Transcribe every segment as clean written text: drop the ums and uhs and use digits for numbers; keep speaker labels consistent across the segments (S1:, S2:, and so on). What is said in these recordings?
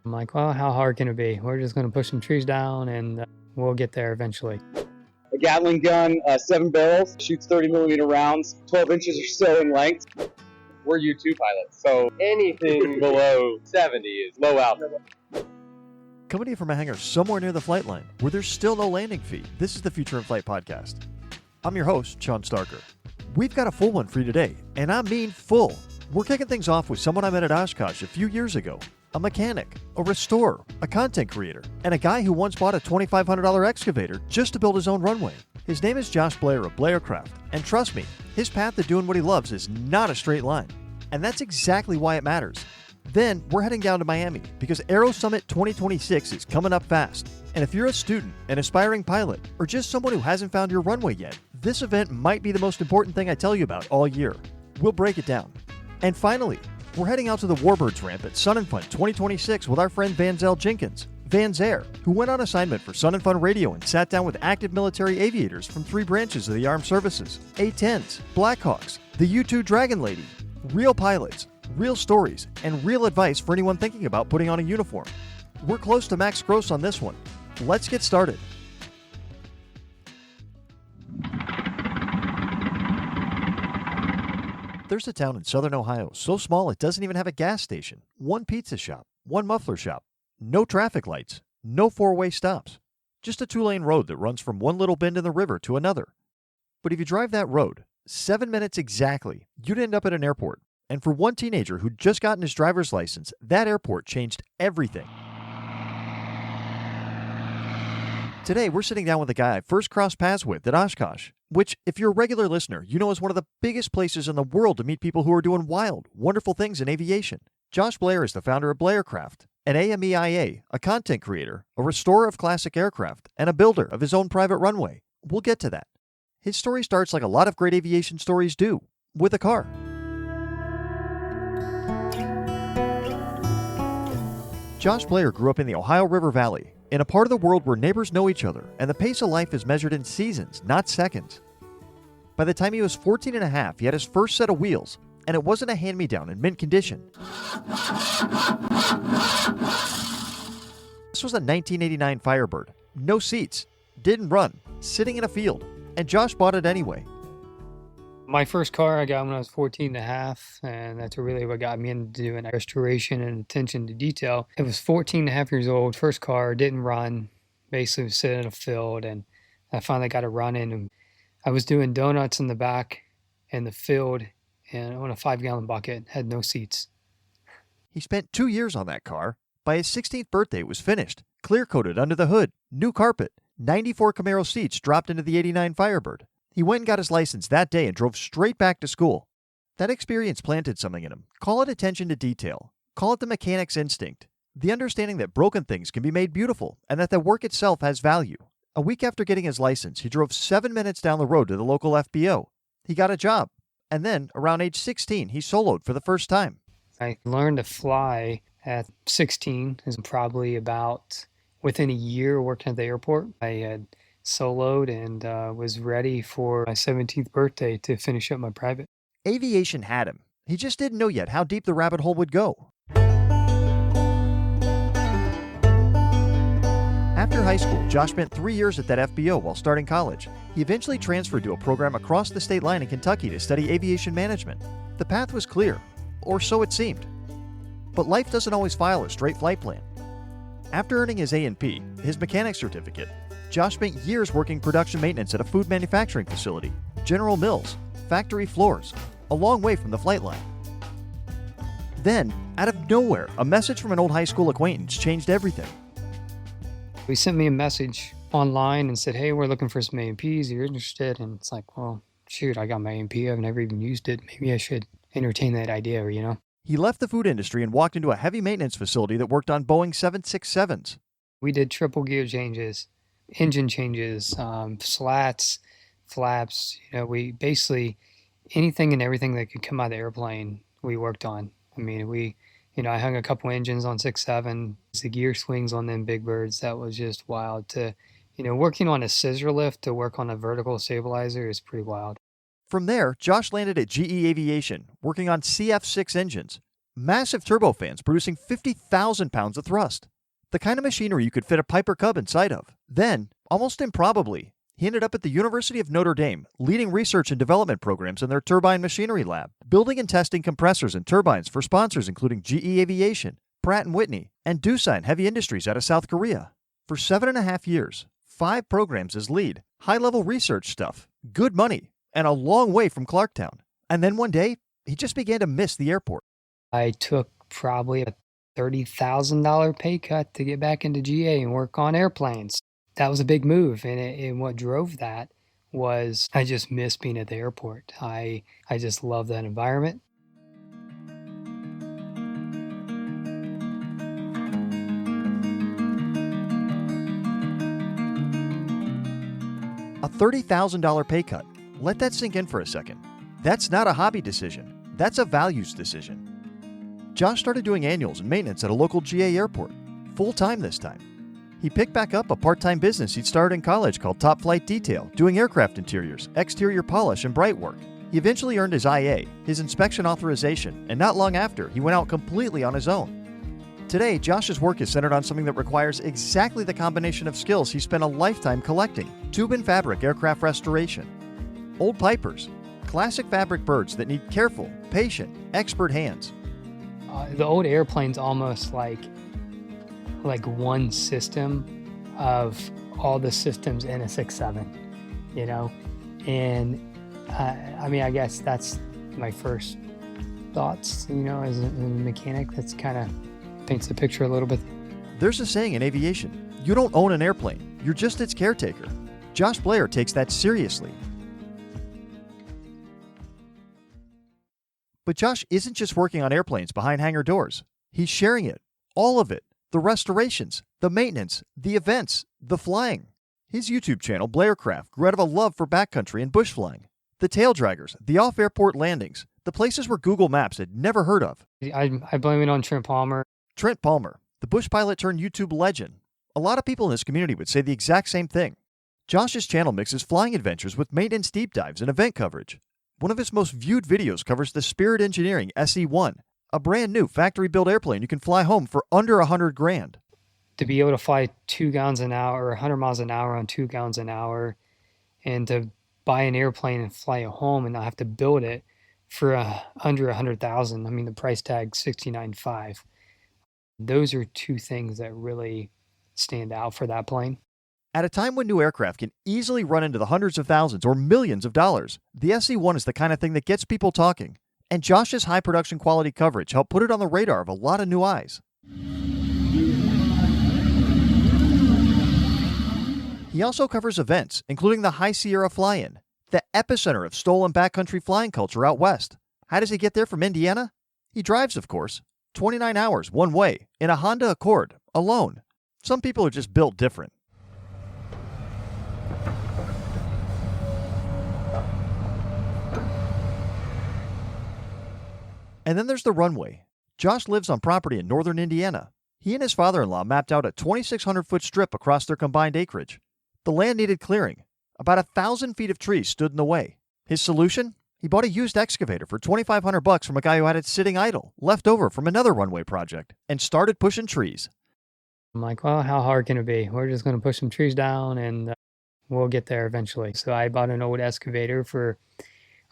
S1: I'm like, well, how hard can it be? We're just going to push some trees down and we'll get there eventually.
S2: A Gatling gun, 7 barrels, shoots 30 millimeter rounds, 12 inches or so in length. We're U-2 pilots, so anything below 70 is low altitude.
S3: Coming to you from a hangar somewhere near the Flightline, where there's still no landing fee, this is the Future in Flight podcast. I'm your host, Sean Starker. We've got a full one for you today, and I mean full. We're kicking things off with someone I met at Oshkosh a few years ago. A mechanic, a restorer, a content creator, and a guy who once bought a $2,500 excavator just to build his own runway. His name is Josh Blair of Blaircraft, and trust me, his path to doing what he loves is not a straight line. And that's exactly why it matters. Then, we're heading down to Miami because Aero Summit 2026 is coming up fast. And if you're a student, an aspiring pilot, or just someone who hasn't found your runway yet, this event might be the most important thing I tell you about all year. We'll break it down. And finally, we're heading out to the Warbirds ramp at Sun 'n Fun 2026 with our friend Vanzel Jenkins, Vanzair, who went on assignment for Sun 'n Fun Radio and sat down with active military aviators from 3 branches of the armed services, A-10s, Blackhawks, the U-2 Dragon Lady, real pilots, real stories, and real advice for anyone thinking about putting on a uniform. We're close to max gross on this one. Let's get started. There's a town in southern Ohio so small it doesn't even have a gas station, 1 pizza shop, 1 muffler shop, no traffic lights, no 4-way stops, just a 2-lane road that runs from one little bend in the river to another. But if you drive that road, 7 minutes exactly, you'd end up at an airport. And for one teenager who'd just gotten his driver's license, that airport changed everything. Today, we're sitting down with a guy I first crossed paths with at Oshkosh, which, if you're a regular listener, you know is one of the biggest places in the world to meet people who are doing wild, wonderful things in aviation. Josh Blair is the founder of Blaircraft, an AMEIA, a content creator, a restorer of classic aircraft, and a builder of his own private runway. We'll get to that. His story starts like a lot of great aviation stories do, with a car. Josh Blair grew up in the Ohio River Valley, in a part of the world where neighbors know each other and the pace of life is measured in seasons, not seconds. By the time he was 14 and a half, he had his first set of wheels, and it wasn't a hand-me-down in mint condition. This was a 1989 Firebird. No seats, didn't run, sitting in a field, and Josh bought it anyway.
S1: My first car I got when I was 14 and a half, and that's really what got me into doing restoration and attention to detail. It was 14 and a half years old, first car, didn't run, basically was sitting in a field, and I finally got it running. And I was doing donuts in the back in the field and on a 5-gallon bucket, had no seats.
S3: He spent 2 years on that car. By his 16th birthday, it was finished, clear-coated under the hood, new carpet, 94 Camaro seats dropped into the 89 Firebird. He went and got his license that day and drove straight back to school. That experience planted something in him. Call it attention to detail. Call it the mechanic's instinct. The understanding that broken things can be made beautiful and that the work itself has value. A week after getting his license, he drove 7 minutes down the road to the local FBO. He got a job. And then, around age 16, he soloed for the first time.
S1: I learned to fly at 16. It was probably about within a year working at the airport. I had soloed and was ready for my 17th birthday to finish up my private.
S3: Aviation had him. He just didn't know yet how deep the rabbit hole would go. After high school, Josh spent 3 years at that FBO while starting college. He eventually transferred to a program across the state line in Kentucky to study aviation management. The path was clear, or so it seemed. But life doesn't always follow a straight flight plan. After earning his A&P, his mechanic certificate, Josh spent years working production maintenance at a food manufacturing facility, General Mills, factory floors, a long way from the flight line. Then, out of nowhere, a message from an old high school acquaintance changed everything.
S1: He sent me a message online and said, hey, we're looking for some A&Ps, you're interested? And it's like, well, shoot, I got my A&P, I've never even used it. Maybe I should entertain that idea, you know?
S3: He left the food industry and walked into a heavy maintenance facility that worked on Boeing 767s.
S1: We did triple gear changes, engine changes, slats, flaps. You know, we basically, anything and everything that could come out of the airplane, we worked on. I mean, I hung a couple engines on 6.7, the gear swings on them big birds. That was just wild. Working on a scissor lift to work on a vertical stabilizer is pretty wild.
S3: From there, Josh landed at GE Aviation, working on CF6 engines. massive turbofans producing 50,000 pounds of thrust. The kind of machinery you could fit a Piper Cub inside of. Then, almost improbably, he ended up at the University of Notre Dame, leading research and development programs in their turbine machinery lab, building and testing compressors and turbines for sponsors including GE Aviation, Pratt & Whitney, and Doosan Heavy Industries out of South Korea. For 7.5 years, 5 programs as lead, high-level research stuff, good money, and a long way from Clarktown. And then one day, he just began to miss the airport.
S1: I took probably a $30,000 pay cut to get back into GA and work on airplanes. That was a big move, and what drove that was I just missed being at the airport. I just love that environment.
S3: A $30,000 pay cut. Let that sink in for a second. That's not a hobby decision. That's a values decision. Josh started doing annuals and maintenance at a local GA airport, full-time this time. He picked back up a part-time business he'd started in college called Top Flight Detail, doing aircraft interiors, exterior polish, and bright work. He eventually earned his IA, his inspection authorization, and not long after, he went out completely on his own. Today, Josh's work is centered on something that requires exactly the combination of skills he spent a lifetime collecting: tube and fabric aircraft restoration. Old Pipers, classic fabric birds that need careful, patient, expert hands.
S1: The old airplane's almost like one system of all the systems in a 6.7, you know? And I guess that's my first thoughts, as a mechanic. That's kind of paints the picture a little bit.
S3: There's a saying in aviation, you don't own an airplane, you're just its caretaker. Josh Blair takes that seriously. But Josh isn't just working on airplanes behind hangar doors. He's sharing it, all of it. The restorations, the maintenance, the events, the flying. His YouTube channel, Blaircraft, grew out of a love for backcountry and bush flying. The tail draggers, the off-airport landings, the places where Google Maps had never heard of.
S1: I blame it on Trent Palmer.
S3: Trent Palmer, the bush pilot turned YouTube legend. A lot of people in this community would say the exact same thing. Josh's channel mixes flying adventures with maintenance deep dives and event coverage. One of his most viewed videos covers the Spirit Engineering SE-1, a brand new factory-built airplane you can fly home for under $100,000.
S1: To be able to fly 2 gallons an hour or 100 miles an hour on 2 gallons an hour, and to buy an airplane and fly it home and not have to build it for under $100,000. I mean, the price tag $69,500. Those are 2 things that really stand out for that plane.
S3: At a time when new aircraft can easily run into the hundreds of thousands or millions of dollars, the SE-1 is the kind of thing that gets people talking. And Josh's high production quality coverage helped put it on the radar of a lot of new eyes. He also covers events, including the High Sierra Fly-In, the epicenter of stolen backcountry flying culture out west. How does he get there from Indiana? He drives, of course. 29 hours, one way, in a Honda Accord, alone. Some people are just built different. And then there's the runway. Josh lives on property in northern Indiana. He and his father-in-law mapped out a 2,600-foot strip across their combined acreage. The land needed clearing. About 1,000 feet of trees stood in the way. His solution? He bought a used excavator for $2,500 from a guy who had it sitting idle, left over from another runway project, and started pushing trees.
S1: I'm like, well, how hard can it be? We're just going to push some trees down and we'll get there eventually. So I bought an old excavator for,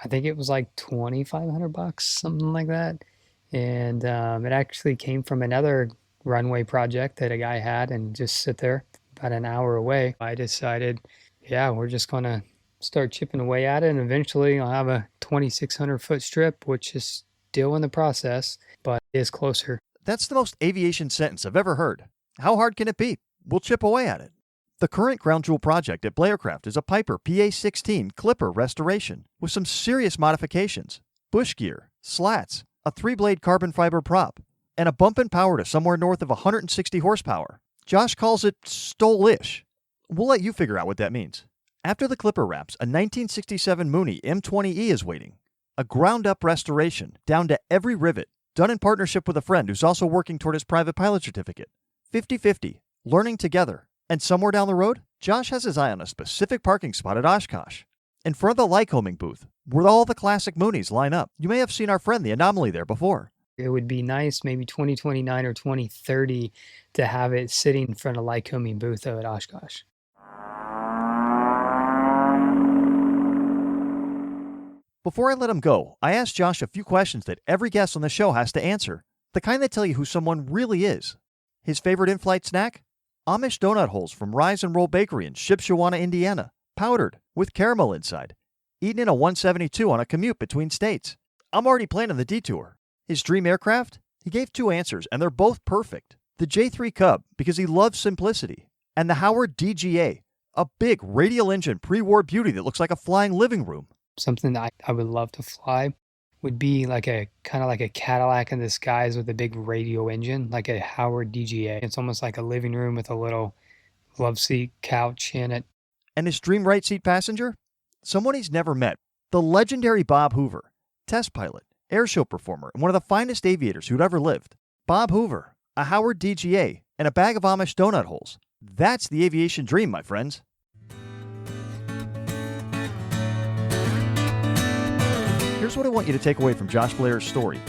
S1: I think it was like $2,500, something like that. And it actually came from another runway project that a guy had and just sit there about an hour away. I decided, yeah, we're just going to start chipping away at it. And eventually I'll have a 2,600-foot strip, which is still in the process, but is closer.
S3: That's the most aviation sentence I've ever heard. How hard can it be? We'll chip away at it. The current crown jewel project at Blaircraft is a Piper PA-16 Clipper restoration with some serious modifications. Bush gear, slats, a 3-blade carbon fiber prop, and a bump in power to somewhere north of 160 horsepower. Josh calls it stole-ish. We'll let you figure out what that means. After the Clipper wraps, a 1967 Mooney M20E is waiting. A ground-up restoration, down to every rivet, done in partnership with a friend who's also working toward his private pilot certificate. 50-50, learning together. And somewhere down the road, Josh has his eye on a specific parking spot at Oshkosh. In front of the Lycoming booth, where all the classic Moonies line up. You may have seen our friend the Anomaly there before.
S1: It would be nice, maybe 2029 or 2030, to have it sitting in front of Lycoming booth at Oshkosh.
S3: Before I let him go, I asked Josh a few questions that every guest on the show has to answer, the kind that tell you who someone really is. His favorite in-flight snack? Amish donut holes from Rise and Roll Bakery in Shipshewana, Indiana, powdered with caramel inside, eaten in a 172 on a commute between states. I'm already planning the detour. His dream aircraft? He gave two answers, and they're both perfect. The J3 Cub, because he loves simplicity, and the Howard DGA, a big radial engine pre-war beauty that looks like a flying living room.
S1: Something that I would love to fly would be like a kind of like a Cadillac in the skies with a big radial engine, like a Howard DGA. It's almost like a living room with a little love seat couch in it.
S3: And his dream right seat passenger? Someone he's never met, the legendary Bob Hoover, test pilot, airshow performer, and one of the finest aviators who'd ever lived. Bob Hoover, a Howard DGA, and a bag of Amish donut holes. That's the aviation dream, my friends. Here's what I want you to take away from Josh Blair's story.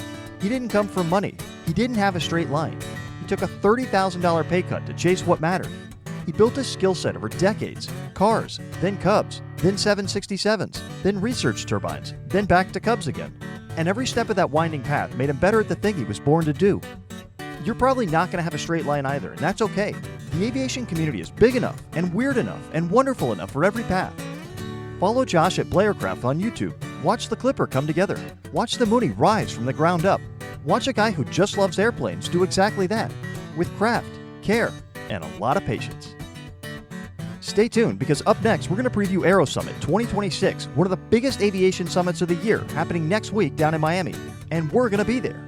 S3: He didn't come from money. He didn't have a straight line. He took a $30,000 pay cut to chase what mattered. He built a skill set over decades. Cars, then Cubs, then 767s, then research turbines, then back to Cubs again. And every step of that winding path made him better at the thing he was born to do. You're probably not going to have a straight line either, and that's okay. The aviation community is big enough and weird enough and wonderful enough for every path. Follow Josh at Blaircraft on YouTube. Watch the Clipper come together. Watch the Mooney rise from the ground up. Watch a guy who just loves airplanes do exactly that, with craft, care, and a lot of patience. Stay tuned, because up next, we're going to preview Aero Summit 2026, one of the biggest aviation summits of the year, happening next week down in Miami. And we're going to be there.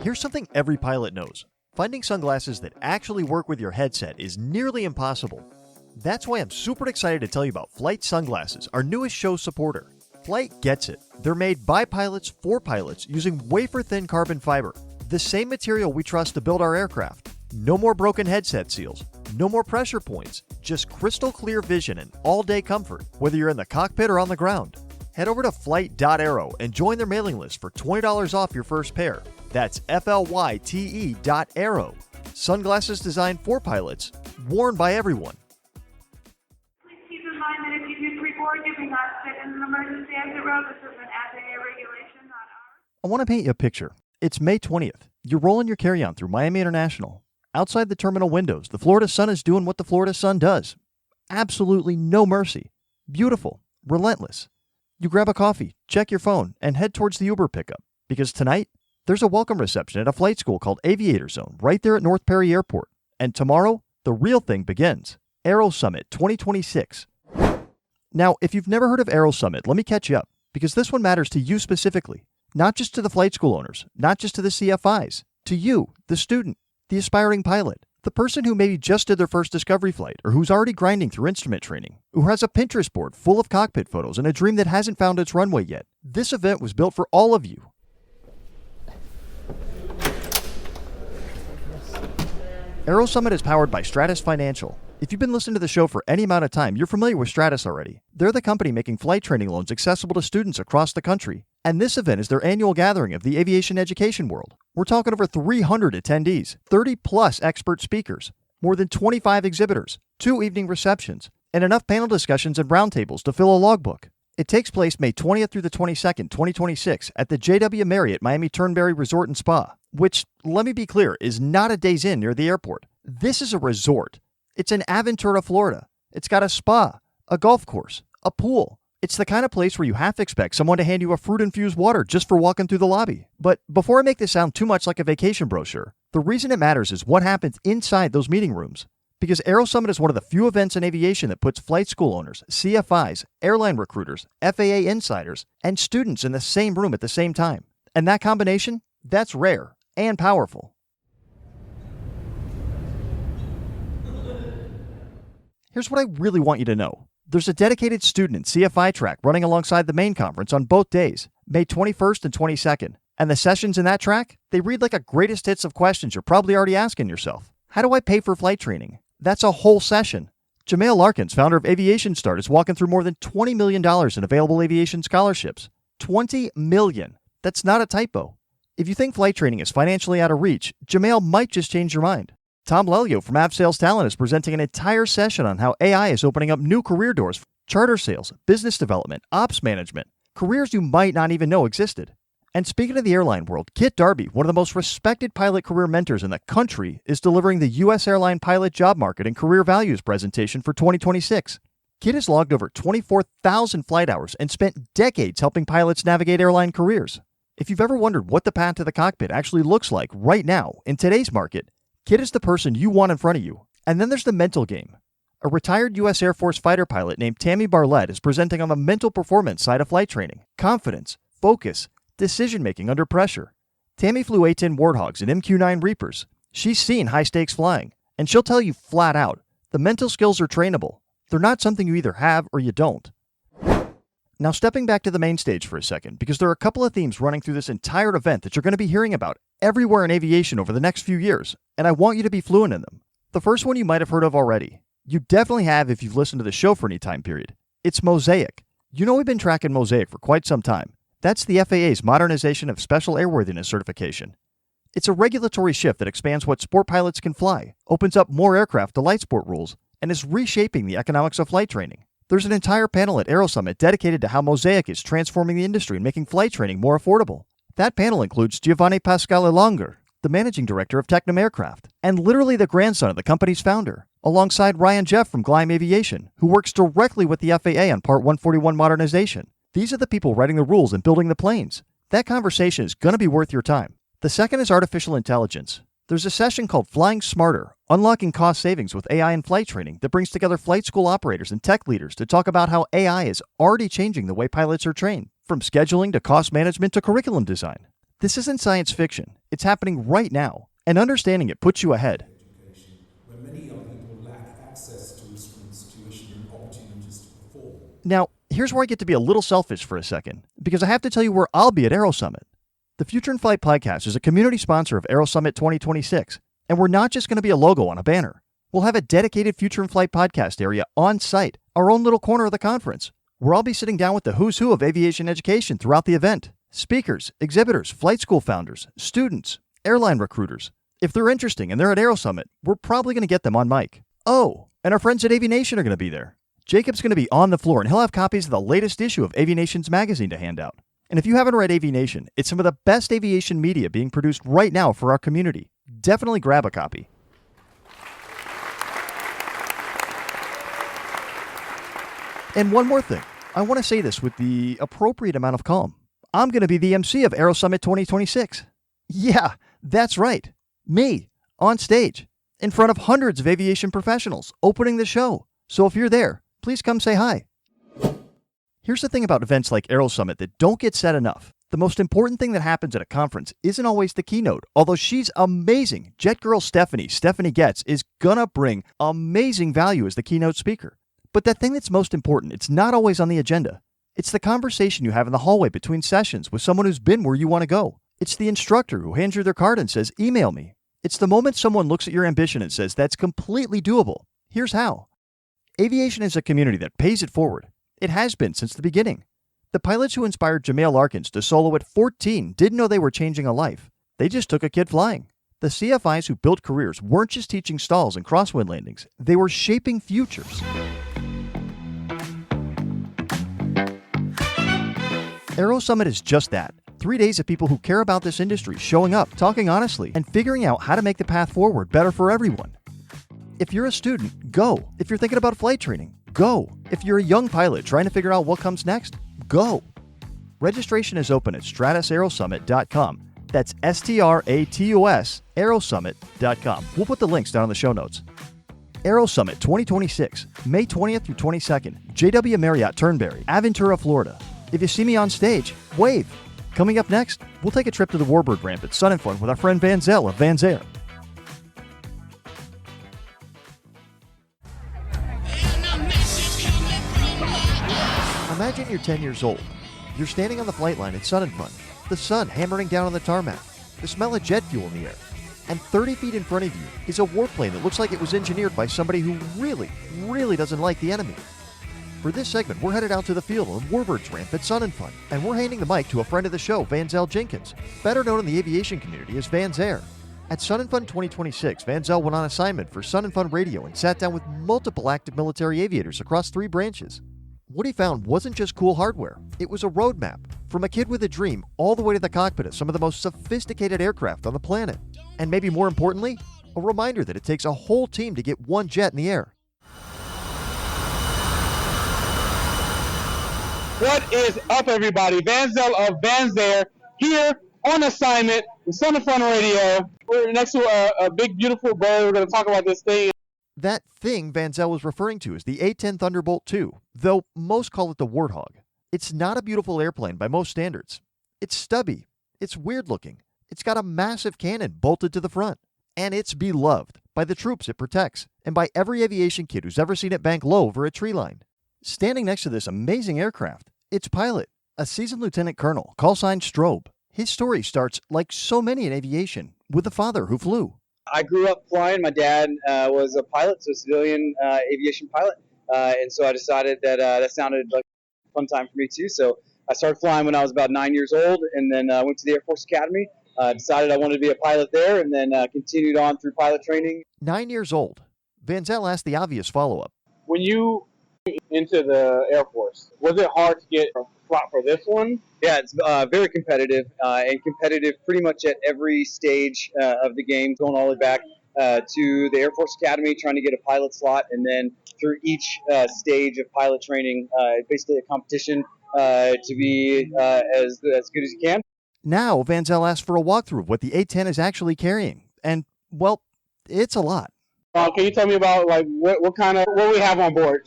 S3: Here's something every pilot knows. Finding sunglasses that actually work with your headset is nearly impossible. That's why I'm super excited to tell you about Flight Sunglasses, our newest show supporter. Flight gets it. They're made by pilots for pilots using wafer-thin carbon fiber, the same material we trust to build our aircraft. No more broken headset seals, no more pressure points, just crystal clear vision and all-day comfort, whether you're in the cockpit or on the ground. Head over to flight.aero and join their mailing list for $20 off your first pair. That's FLYTE.aero. Sunglasses designed for pilots, worn by everyone.
S4: Please keep in mind that if you do pre-board, you may not sit in an emergency exit row. This is an FAA regulation, not ours.
S3: I want to paint you a picture. It's May 20th. You're rolling your carry-on through Miami International. Outside the terminal windows, the Florida sun is doing what the Florida sun does. Absolutely no mercy. Beautiful. Relentless. You grab a coffee, check your phone, and head towards the Uber pickup. Because tonight, there's a welcome reception at a flight school called Aviator Zone right there at North Perry Airport. And tomorrow, the real thing begins. Aero Summit 2026. Now, if you've never heard of Aero Summit, let me catch you up, because this one matters to you specifically. Not just to the flight school owners, not just to the CFIs, to you, the student, the aspiring pilot, the person who maybe just did their first discovery flight, or who's already grinding through instrument training, who has a Pinterest board full of cockpit photos and a dream that hasn't found its runway yet. This event was built for all of you. Aero Summit is powered by Stratus Financial. If you've been listening to the show for any amount of time, you're familiar with Stratus already. They're the company making flight training loans accessible to students across the country. And this event is their annual gathering of the aviation education world. We're talking over 300 attendees, 30 plus expert speakers, more than 25 exhibitors, 2 evening receptions, and enough panel discussions and roundtables to fill a logbook. It takes place May 20th through the 22nd, 2026 at the JW Marriott Miami Turnberry Resort and Spa, which, let me be clear, is not a Days Inn near the airport. This is a resort. It's in Aventura, Florida. It's got a spa, a golf course, a pool. It's the kind of place where you half expect someone to hand you a fruit-infused water just for walking through the lobby. But before I make this sound too much like a vacation brochure, the reason it matters is what happens inside those meeting rooms. Because Aero Summit is one of the few events in aviation that puts flight school owners, CFIs, airline recruiters, FAA insiders, and students in the same room at the same time. And that combination, that's rare and powerful. Here's what I really want you to know. There's a dedicated student and CFI track running alongside the main conference on both days, May 21st and 22nd. And the sessions in that track, they read like a greatest hits of questions you're probably already asking yourself. How do I pay for flight training? That's a whole session. Jamel Larkins, founder of Aviation Start, is walking through more than $20 million in available aviation scholarships. $20 million. That's not a typo. If you think flight training is financially out of reach, Jamel might just change your mind. Tom Lelio from AvSales Talent is presenting an entire session on how AI is opening up new career doors for charter sales, business development, ops management, careers you might not even know existed. And speaking of the airline world, Kit Darby, one of the most respected pilot career mentors in the country, is delivering the U.S. airline pilot job market and career values presentation for 2026. Kit has logged over 24,000 flight hours and spent decades helping pilots navigate airline careers. If you've ever wondered what the path to the cockpit actually looks like right now in today's market, Kit is the person you want in front of you. And then there's the mental game. A retired U.S. Air Force fighter pilot named Tammy Barlett is presenting on the mental performance side of flight training, confidence, focus, decision-making under pressure. Tammy flew A-10 Warthogs and MQ-9 Reapers. She's seen high-stakes flying, and she'll tell you flat out, the mental skills are trainable. They're not something you either have or you don't. Now stepping back to the main stage for a second, because there are a couple of themes running through this entire event that you're going to be hearing about everywhere in aviation over the next few years, and I want you to be fluent in them. The first one you might have heard of already. You definitely have if you've listened to the show for any time period. It's Mosaic. You know we've been tracking Mosaic for quite some time. That's the FAA's modernization of special airworthiness certification. It's a regulatory shift that expands what sport pilots can fly, opens up more aircraft to light sport rules, and is reshaping the economics of flight training. There's an entire panel at Aero Summit dedicated to how Mosaic is transforming the industry and making flight training more affordable. That panel includes Giovanni Pasquale Longer, the managing director of Tecnam Aircraft, and literally the grandson of the company's founder, alongside Ryan Jeff from Gleim Aviation, who works directly with the FAA on Part 141 modernization. These are the people writing the rules and building the planes. That conversation is going to be worth your time. The second is artificial intelligence. There's a session called Flying Smarter, Unlocking Cost Savings with AI in Flight Training that brings together flight school operators and tech leaders to talk about how AI is already changing the way pilots are trained, from scheduling to cost management to curriculum design. This isn't science fiction. It's happening right now, and understanding it puts you ahead.
S5: Where many young people lack access to instruments, tuition, and opportunities to perform.
S3: Now, here's where I get to be a little selfish for a second, because I have to tell you where I'll be at Aero Summit. The Future in Flight podcast is a community sponsor of Aero Summit 2026, and we're not just going to be a logo on a banner. We'll have a dedicated Future in Flight podcast area on site, our own little corner of the conference, where I'll be sitting down with the who's who of aviation education throughout the event. Speakers, exhibitors, flight school founders, students, airline recruiters. If they're interesting and they're at Aero Summit, we're probably going to get them on mic. Oh, and our friends at Aviation are going to be there. Jacob's going to be on the floor, and he'll have copies of the latest issue of Aviation's magazine to hand out. And if you haven't read Aviation, it's some of the best aviation media being produced right now for our community. Definitely grab a copy. And one more thing. I want to say this with the appropriate amount of calm. I'm going to be the MC of Aero Summit 2026. Yeah, that's right. Me, on stage, in front of hundreds of aviation professionals, opening the show. So if you're there, please come say hi. Here's the thing about events like Aero Summit that don't get said enough. The most important thing that happens at a conference isn't always the keynote, although she's amazing. Jet Girl Stephanie Getz, is gonna bring amazing value as the keynote speaker. But that thing that's most important, it's not always on the agenda. It's the conversation you have in the hallway between sessions with someone who's been where you want to go. It's the instructor who hands you their card and says, email me. It's the moment someone looks at your ambition and says, that's completely doable. Here's how. Aviation is a community that pays it forward. It has been since the beginning. The pilots who inspired Jamel Larkins to solo at 14 didn't know they were changing a life. They just took a kid flying. The CFIs who built careers weren't just teaching stalls and crosswind landings. They were shaping futures. Aero Summit is just that. 3 days of people who care about this industry showing up, talking honestly, and figuring out how to make the path forward better for everyone. If you're a student, go. If you're thinking about flight training, go. If you're a young pilot trying to figure out what comes next, go. Registration is open at stratusaerosummit.com. That's STRATUS aerosummit.com. We'll put the links down in the show notes. Aero Summit 2026, May 20th through 22nd, JW Marriott Turnberry, Aventura, Florida. If you see me on stage, wave. Coming up next, we'll take a trip to the Warbird ramp at Sun 'n Fun with our friend Van Zell of Van Zare. Imagine you're 10 years old. You're standing on the flight line at Sun 'n Fun. The sun hammering down on the tarmac. The smell of jet fuel in the air. And 30 feet in front of you is a warplane that looks like it was engineered by somebody who really doesn't like the enemy. For this segment, we're headed out to the field on Warbirds ramp at Sun 'n Fun, and we're handing the mic to a friend of the show, Vanzel Jenkins, better known in the aviation community as Van's Air. At Sun 'n Fun 2026, Vanzel went on assignment for Sun 'n Fun Radio and sat down with multiple active military aviators across 3 branches. What he found wasn't just cool hardware, it was a roadmap, from a kid with a dream all the way to the cockpit of some of the most sophisticated aircraft on the planet. And maybe more importantly, a reminder that it takes a whole team to get one jet in the air.
S2: What is up, everybody? Vanzel of Van's Air here on assignment with Sun 'n Fun Radio. We're next to a big, beautiful bird. We're going to talk about this thing.
S3: That thing Vanzel was referring to is the A-10 Thunderbolt II, though most call it the Warthog. It's not a beautiful airplane by most standards. It's stubby. It's weird looking. It's got a massive cannon bolted to the front. And it's beloved by the troops it protects and by every aviation kid who's ever seen it bank low over a tree line. Standing next to this amazing aircraft, its pilot, a seasoned lieutenant colonel, call sign Strobe. His story starts, like so many in aviation, with a father who flew.
S2: I grew up flying. My dad was a pilot, so a civilian aviation pilot. And so I decided that that sounded like a fun time for me too. So I started flying when I was about 9 years old, and then went to the Air Force Academy. Decided I wanted to be a pilot there, and then continued on through pilot training.
S3: 9 years old. Vanzel asked the obvious follow-up.
S2: When you into the Air Force, was it hard to get a slot for this one? Yeah, it's very competitive, and competitive pretty much at every stage of the game, going all the way back to the Air Force Academy, trying to get a pilot slot, and then through each stage of pilot training, basically a competition to be as good as you can.
S3: Now, Vanzel asked for a walkthrough of what the A-10 is actually carrying. And, well, it's a lot.
S2: Can you tell me about what we have on board?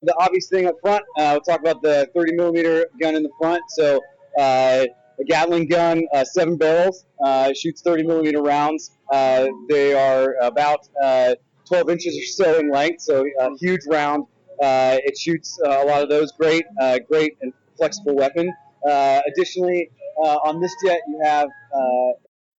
S2: The obvious thing up front, we'll talk about the 30 millimeter gun in the front. So a Gatling gun, 7 barrels, shoots 30 millimeter rounds. They are about 12 inches or so in length, so a huge round. It shoots a lot of those. Great and flexible weapon. Additionally, on this jet, you have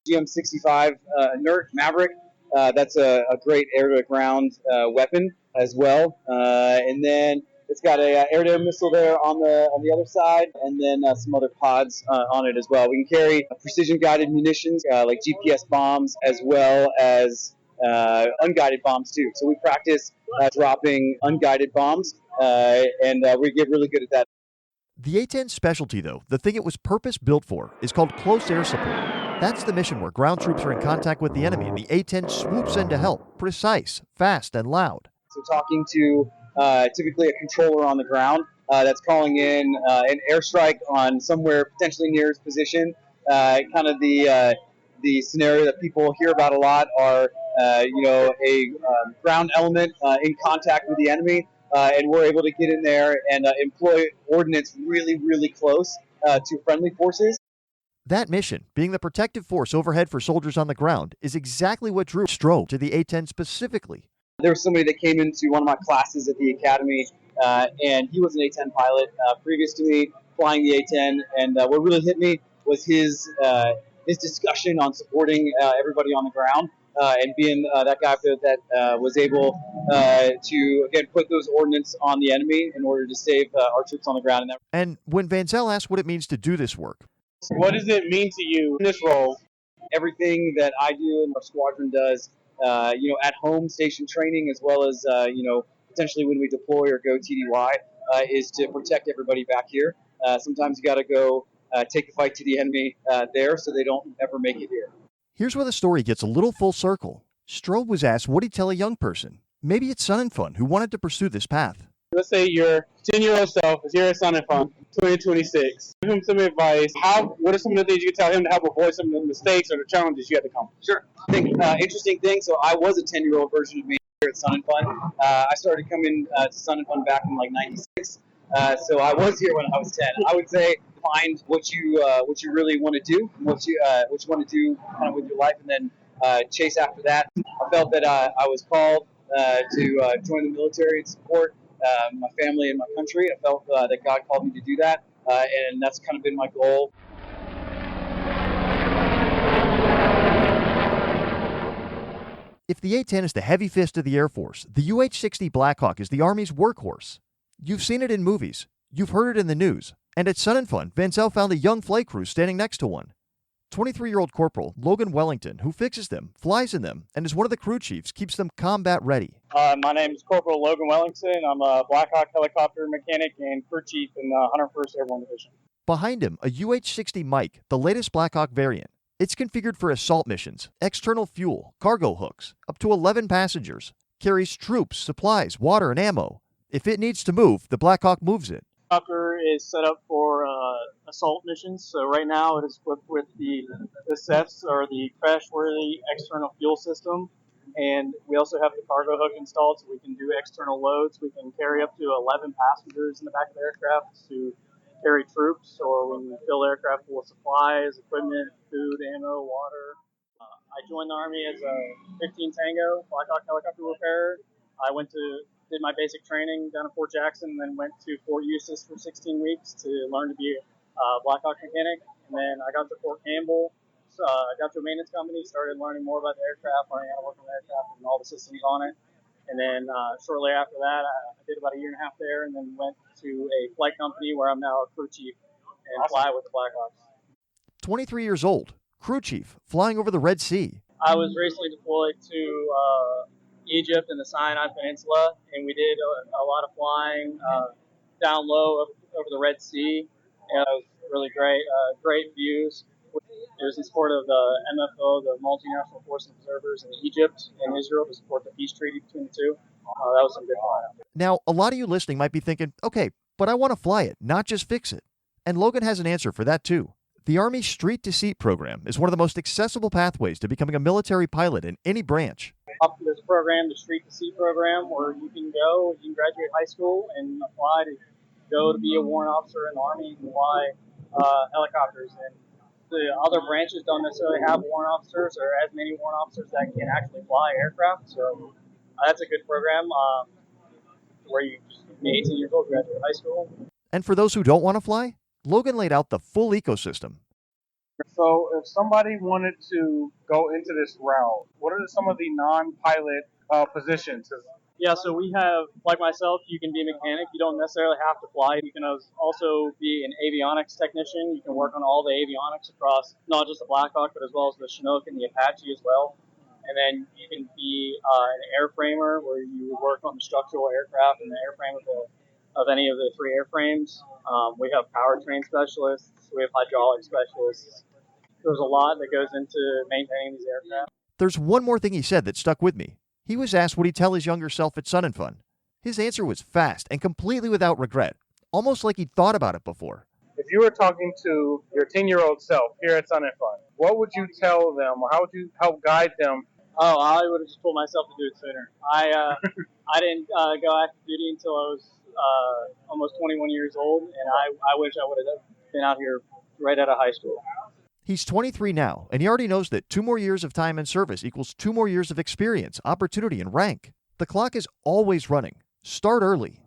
S2: GM65 inert Maverick. That's a great air-to-ground weapon as well. And then it's got a air-to-air missile there on the other side, and then some other pods on it as well. We can carry precision-guided munitions like GPS bombs, as well as unguided bombs too. So we practice dropping unguided bombs, and we get really good at that.
S3: The A-10's specialty, though, the thing it was purpose-built for, is called close air support. That's the mission where ground troops are in contact with the enemy and the A-10 swoops in to help, precise, fast, and loud.
S2: So talking to typically a controller on the ground that's calling in an airstrike on somewhere potentially near his position. Kind of the scenario that people hear about a lot are, a ground element in contact with the enemy. And we're able to get in there and employ ordnance really, really close to friendly forces.
S3: That mission, being the protective force overhead for soldiers on the ground, is exactly what drew Strobe to the A-10 specifically.
S2: There was somebody that came into one of my classes at the academy, and he was an A-10 pilot previous to me, flying the A-10. And what really hit me was his discussion on supporting everybody on the ground. And being that guy that was able to, again, put those ordnance on the enemy in order to save our troops on the ground.
S3: And when Vanzel asked what it means to do this work.
S2: What does it mean to you in this role? Everything that I do and our squadron does, at home station training, as well as, potentially when we deploy or go TDY, is to protect everybody back here. Sometimes you got to go take the fight to the enemy there so they don't ever make it here.
S3: Here's where the story gets a little full circle. Strobe was asked what he'd tell a young person, maybe at Sun 'n Fun, who wanted to pursue this path.
S2: Let's say your 10-year-old self is here at Sun 'n Fun, 2026. Give him some advice. What are some of the things you could tell him to help avoid some of the mistakes or the challenges you had to come? Sure. I think interesting thing. So I was a 10-year-old version of me here at Sun 'n Fun. I started coming to Sun 'n Fun back in '96. So I was here when I was 10. I would say find what you really want to do, what you want to do kind of with your life, and then chase after that. I felt that I was called to join the military and support my family and my country. I felt that God called me to do that, and that's kind of been my goal.
S3: If the A-10 is the heavy fist of the Air Force, the UH-60 Blackhawk is the Army's workhorse. You've seen it in movies, you've heard it in the news, and at Sun 'n Fun, Van Zel found a young flight crew standing next to one. 23-year-old Corporal Logan Wellington, who fixes them, flies in them, and is one of the crew chiefs, keeps them combat ready.
S6: My name is Corporal Logan Wellington. I'm a Blackhawk helicopter mechanic and crew chief in the 101st Airborne Division.
S3: Behind him, a UH-60 Mike, the latest Blackhawk variant. It's configured for assault missions, external fuel, cargo hooks, up to 11 passengers, carries troops, supplies, water, and ammo. If it needs to move, the Blackhawk moves it.
S6: The helicopter is set up for assault missions. So right now it is equipped with the CEFs, or the crash-worthy external fuel system. And we also have the cargo hook installed, so we can do external loads. We can carry up to 11 passengers in the back of the aircraft to carry troops, or when we fill aircraft full of supplies, equipment, food, ammo, water. I joined the Army as a 15 Tango Blackhawk helicopter repairer. I did my basic training down at Fort Jackson, and then went to Fort Eustis for 16 weeks to learn to be a Blackhawk mechanic. And then I got to Fort Campbell. So I got to a maintenance company, started learning more about the aircraft, learning how to work on the aircraft and all the systems on it. And then shortly after that, I did about a year and a half there, and then went to a flight company where I'm now a crew chief and fly with the Blackhawks.
S3: 23 years old, crew chief, flying over the Red Sea.
S6: I was recently deployed to Egypt and the Sinai Peninsula, and we did a lot of flying down low over the Red Sea. And it was really great, great views. It was in support of the MFO, the Multinational Force of Observers in Egypt and Israel, to support the peace treaty between the two. That was some good flying.
S3: Now, a lot of you listening might be thinking, okay, but I want to fly it, not just fix it. And Logan has an answer for that too. The Army Street to Seat program is one of the most accessible pathways to becoming a military pilot in any branch.
S6: There's a program, the Street to Seat program, where you can graduate high school and apply to go to be a warrant officer in the Army and fly helicopters. And the other branches don't necessarily have warrant officers, or as many warrant officers that can actually fly aircraft. So that's a good program where you just be 18 years old, graduate high school.
S3: And for those who don't want to fly, Logan laid out the full ecosystem.
S2: So if somebody wanted to go into this route, what are some of the non-pilot positions?
S6: Yeah, so we have, like myself, you can be a mechanic. You don't necessarily have to fly. You can also be an avionics technician. You can work on all the avionics across not just the Blackhawk, but as well as the Chinook and the Apache as well. And then you can be an airframer, where you work on the structural aircraft and the airframe of any of the three airframes. We have powertrain specialists. We have hydraulic specialists. There's a lot that goes into maintaining these aircraft.
S3: There's one more thing he said that stuck with me. He was asked would he tell his younger self at Sun 'n Fun. His answer was fast and completely without regret, almost like he'd thought about it before.
S2: If you were talking to your 10-year-old self here at Sun 'n Fun, what would you tell them, or how would you help guide them?
S6: Oh, I would have just told myself to do it sooner. I didn't go active duty until I was almost 21 years old, and I wish I would have been out here right out of high school.
S3: He's 23 now, and he already knows that 2 more years of time in service equals 2 more years of experience, opportunity, and rank. The clock is always running. Start early.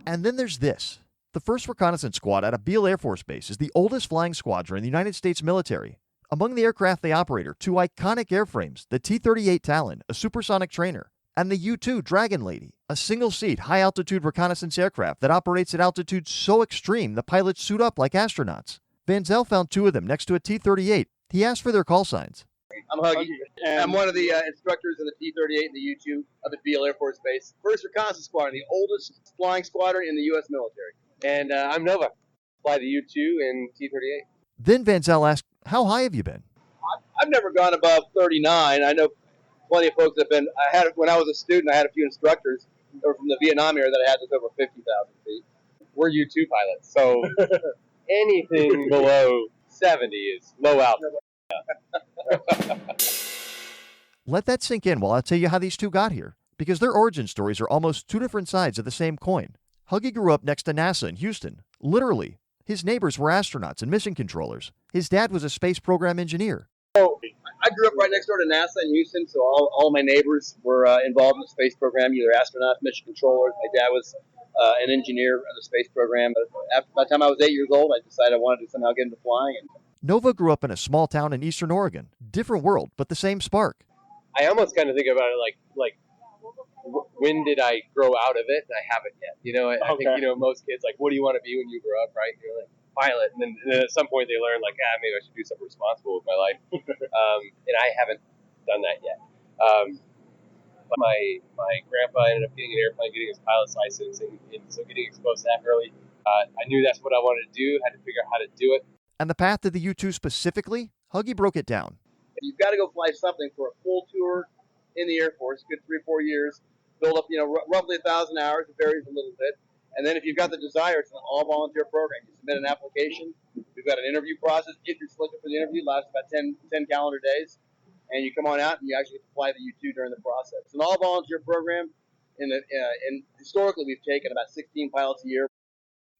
S3: And then there's this. The 1st Reconnaissance Squad out of Beale Air Force Base is the oldest flying squadron in the United States military. Among the aircraft they operate are 2 iconic airframes, the T-38 Talon, a supersonic trainer, and the U-2 Dragon Lady, a single-seat, high-altitude reconnaissance aircraft that operates at altitudes so extreme the pilots suit up like astronauts. Van Zel found 2 of them next to a T-38. He asked for their call signs.
S7: I'm Huggy. I'm one of the instructors in the T-38 and the U-2 of the Beale Air Force Base. 1st Reconnaissance Squadron, the oldest flying squadron in the U.S. military.
S8: And I'm Nova. Fly the U-2 and T-38.
S3: Then Van Zel asked, how high have you been?
S7: I've never gone above 39. I know plenty of folks that have been. When I was a student, I had a few instructors that were from the Vietnam era that I had just over 50,000 feet.
S8: We're U-2 pilots, so anything below 70 is low altitude.
S3: Let that sink in while I tell you how these 2 got here, because their origin stories are almost 2 different sides of the same coin. Huggy grew up next to NASA in Houston, literally. His neighbors were astronauts and mission controllers. His dad was a space program engineer.
S7: So I grew up right next door to NASA in Houston, so all my neighbors were involved in the space program, either astronauts, mission controllers. My dad was an engineer of the space program. But by the time I was 8 years old, I decided I wanted to somehow get into flying. And
S3: Nova grew up in a small town in eastern Oregon. Different world, but the same spark.
S8: I almost kind of think about it like when did I grow out of it? And I haven't yet. I think most kids like, what do you want to be when you grow up, right? And you're like pilot, and then at some point they learn like, maybe I should do something responsible with my life. And I haven't done that yet. But my grandpa ended up getting an airplane, getting his pilot's license, and so getting exposed to that early. I knew that's what I wanted to do. Had to figure out how to do it.
S3: And the path to the U-2 specifically, Huggy broke it down.
S7: You've got to go fly something for a full tour in the Air Force, good 3 or 4 years, build up, roughly 1,000 hours. It varies a little bit. And then if you've got the desire, it's an all-volunteer program. You submit an application. We've got an interview process. If you're selected for the interview, it lasts about 10 calendar days. And you come on out and you actually get to fly the U-2 during the process. It's an all-volunteer program. And historically, we've taken about 16 pilots a year.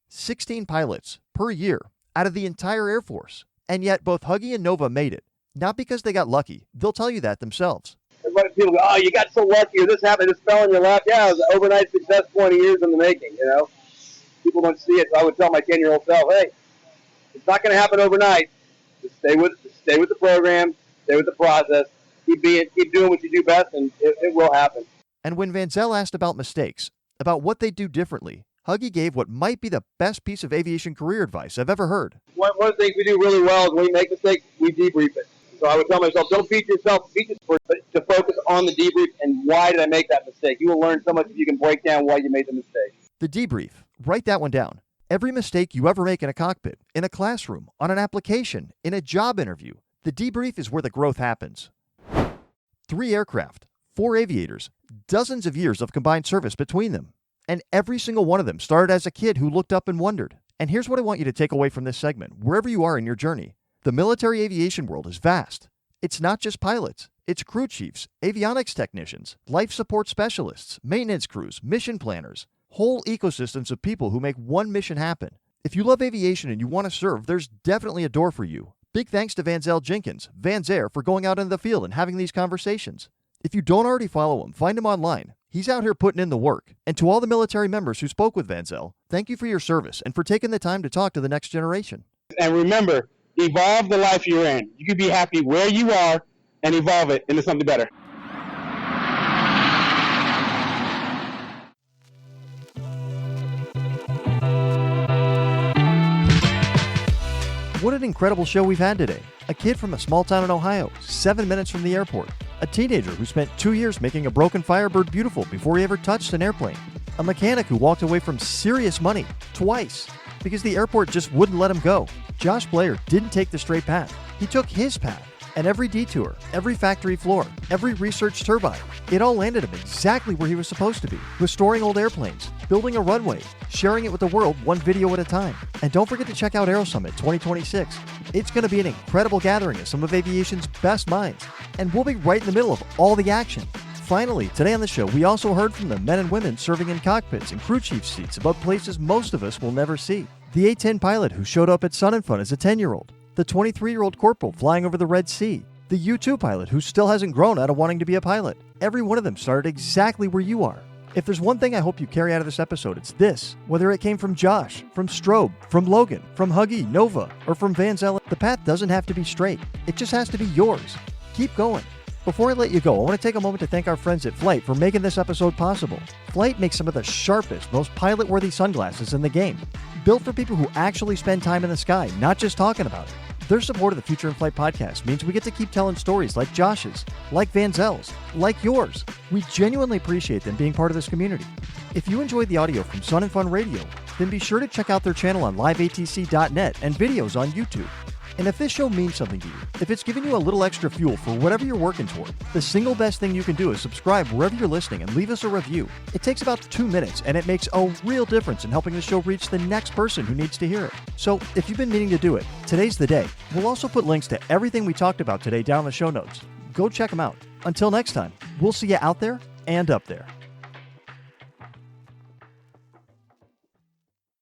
S3: 16 pilots per year out of the entire Air Force. And yet both Huggy and Nova made it. Not because they got lucky. They'll tell you that themselves.
S7: Everybody, people go, you got so lucky, or this happened, this fell in your lap. Yeah, it was an overnight success, 20 years in the making, People don't see it, so I would tell my 10-year-old self, hey, it's not going to happen overnight. Just stay with the program, stay with the process, keep doing what you do best, and it will happen.
S3: And when Van Zel asked about mistakes, about what they do differently, Huggy gave what might be the best piece of aviation career advice I've ever heard.
S7: One of the things we do really well is when we make mistakes, we debrief it. So I would tell myself, don't beat yourself, but to focus on the debrief and why did I make that mistake. You will learn so much if you can break down why you made the mistake.
S3: The debrief. Write that one down. Every mistake you ever make in a cockpit, in a classroom, on an application, in a job interview, the debrief is where the growth happens. 3 aircraft, 4 aviators, dozens of years of combined service between them. And every single one of them started as a kid who looked up and wondered. And here's what I want you to take away from this segment, wherever you are in your journey. The military aviation world is vast. It's not just pilots. It's crew chiefs, avionics technicians, life support specialists, maintenance crews, mission planners, whole ecosystems of people who make one mission happen. If you love aviation and you want to serve, there's definitely a door for you. Big thanks to Van Zel Jenkins, Van Zer, for going out into the field and having these conversations. If you don't already follow him, find him online. He's out here putting in the work. And to all the military members who spoke with Van Zel, thank you for your service and for taking the time to talk to the next generation.
S2: And remember, evolve the life you're in. You can be happy where you are and evolve it into something better.
S3: What an incredible show we've had today. A kid from a small town in Ohio, 7 minutes from the airport. A teenager who spent 2 years making a broken Firebird beautiful before he ever touched an airplane. A mechanic who walked away from serious money twice because the airport just wouldn't let him go. Josh Blair didn't take the straight path. He took his path. And every detour, every factory floor, every research turbine, it all landed him exactly where he was supposed to be. Restoring old airplanes, building a runway, sharing it with the world one video at a time. And don't forget to check out Aero Summit 2026. It's going to be an incredible gathering of some of aviation's best minds. And we'll be right in the middle of all the action. Finally, today on the show, we also heard from the men and women serving in cockpits and crew chief seats about places most of us will never see. The A-10 pilot who showed up at Sun and Fun as a 10-year-old. The 23-year-old corporal flying over the Red Sea. The U-2 pilot who still hasn't grown out of wanting to be a pilot. Every one of them started exactly where you are. If there's one thing I hope you carry out of this episode, it's this. Whether it came from Josh, from Strobe, from Logan, from Huggy, Nova, or from Van Zel, the path doesn't have to be straight. It just has to be yours. Keep going. Before I let you go, I want to take a moment to thank our friends at Flight for making this episode possible. Flight makes some of the sharpest, most pilot-worthy sunglasses in the game. Built for people who actually spend time in the sky, not just talking about it. Their support of the Future in Flight podcast means we get to keep telling stories like Josh's, like Van Zel's, like yours. We genuinely appreciate them being part of this community. If you enjoyed the audio from Sun and Fun Radio, then be sure to check out their channel on liveatc.net and videos on YouTube. And if this show means something to you, if it's giving you a little extra fuel for whatever you're working toward, the single best thing you can do is subscribe wherever you're listening and leave us a review. It takes about 2 minutes and it makes a real difference in helping the show reach the next person who needs to hear it. So if you've been meaning to do it, today's the day. We'll also put links to everything we talked about today down in the show notes. Go check them out. Until next time, we'll see you out there and up there.